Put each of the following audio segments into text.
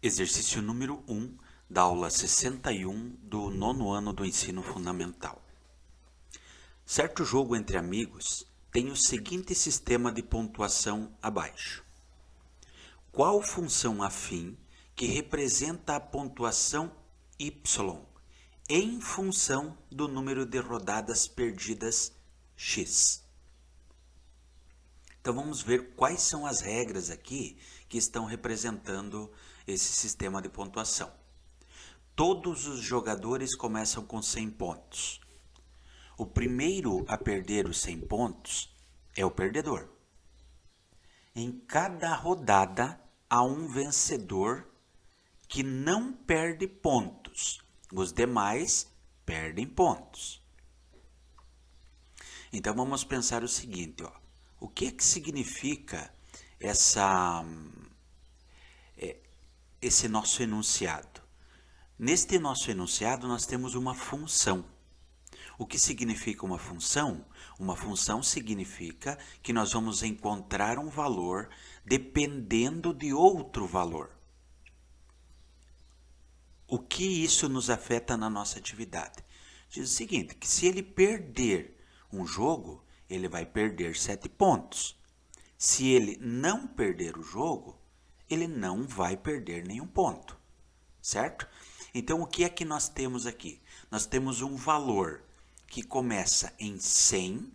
Exercício número 1 da aula 61 do nono ano do ensino fundamental. Certo jogo entre amigos tem o seguinte sistema de pontuação abaixo. Qual função afim que representa a pontuação y em função do número de rodadas perdidas x? Então vamos ver quais são as regras aqui que estão representando esse sistema de pontuação. Todos os jogadores começam com 100 pontos. O primeiro a perder os 100 pontos é o perdedor. Em cada rodada há um vencedor que não perde pontos. Os demais perdem pontos. Então vamos pensar o seguinte, ó. O que significa esse nosso enunciado? Neste nosso enunciado nós temos uma função. O que significa uma função? Uma função significa que nós vamos encontrar um valor dependendo de outro valor. O que isso nos afeta na nossa atividade? Diz o seguinte, que se ele perder um jogo, ele vai perder 7 pontos. Se ele não perder o jogo, ele não vai perder nenhum ponto, certo? Então, o que é que nós temos aqui? Nós temos um valor que começa em 100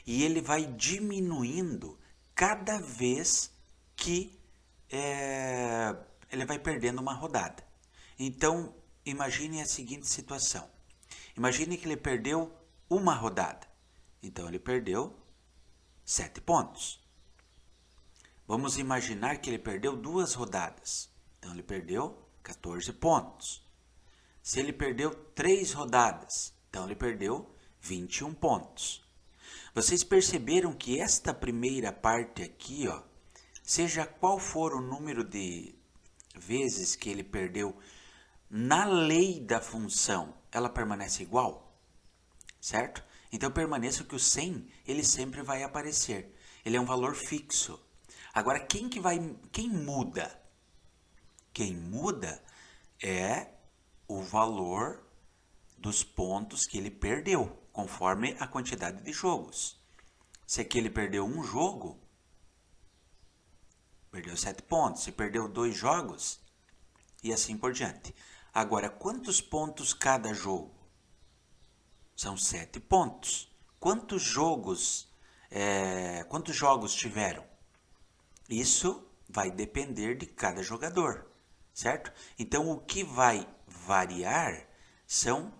e ele vai diminuindo cada vez que ele vai perdendo uma rodada. Então, imagine a seguinte situação. Imagine que ele perdeu uma rodada. Então, ele perdeu 7 pontos. Vamos imaginar que ele perdeu 2 rodadas. Então, ele perdeu 14 pontos. Se ele perdeu 3 rodadas, então ele perdeu 21 pontos. Vocês perceberam que esta primeira parte aqui, ó, seja qual for o número de vezes que ele perdeu, na lei da função, ela permanece igual, certo? Então permaneça que o 100, ele sempre vai aparecer. Ele é um valor fixo. Agora, quem muda? Quem muda é o valor dos pontos que ele perdeu, conforme a quantidade de jogos. Se aqui ele perdeu um jogo, perdeu 7 pontos. Se perdeu 2 jogos, e assim por diante. Agora, quantos pontos cada jogo? São 7 pontos. Quantos jogos tiveram? Isso vai depender de cada jogador, certo? Então, o que vai variar são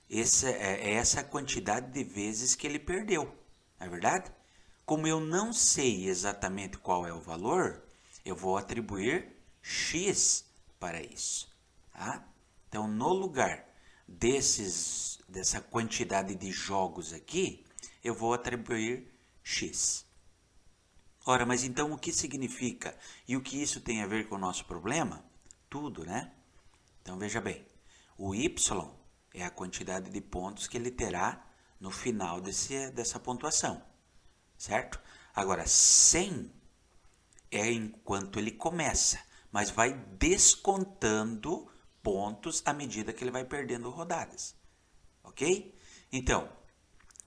essa quantidade de vezes que ele perdeu, não é verdade? Como eu não sei exatamente qual é o valor, eu vou atribuir x para isso. Tá? Então, no lugar dessa quantidade de jogos aqui, eu vou atribuir x. Ora, mas então o que significa e o que isso tem a ver com o nosso problema? Tudo, né? Então veja bem, o y é a quantidade de pontos que ele terá no final dessa pontuação, certo? Agora, 100 é enquanto ele começa, mas vai descontando pontos à medida que ele vai perdendo rodadas, ok? Então,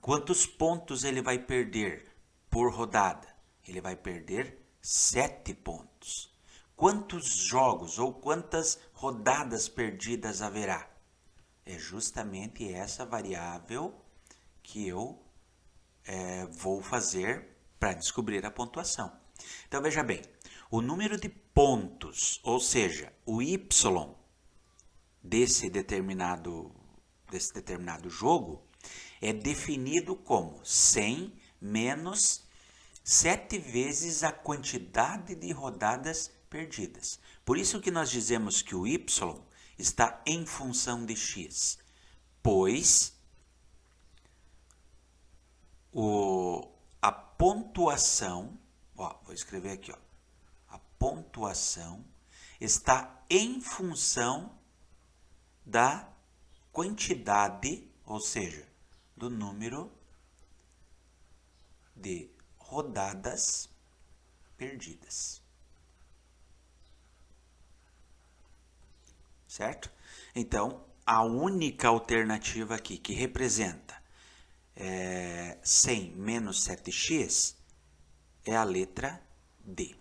quantos pontos ele vai perder por rodada? Ele vai perder 7 pontos. Quantos jogos ou quantas rodadas perdidas haverá? É justamente essa variável que eu vou fazer para descobrir a pontuação. Então, veja bem, o número de pontos, ou seja, o y desse determinado jogo, é definido como 100 menos 7 vezes a quantidade de rodadas perdidas. Por isso que nós dizemos que o y está em função de x, pois a pontuação, vou escrever aqui, a pontuação está em função da quantidade, ou seja, do número de rodadas perdidas. certo? Então, a única alternativa aqui que representa 100 menos 7x é a letra D.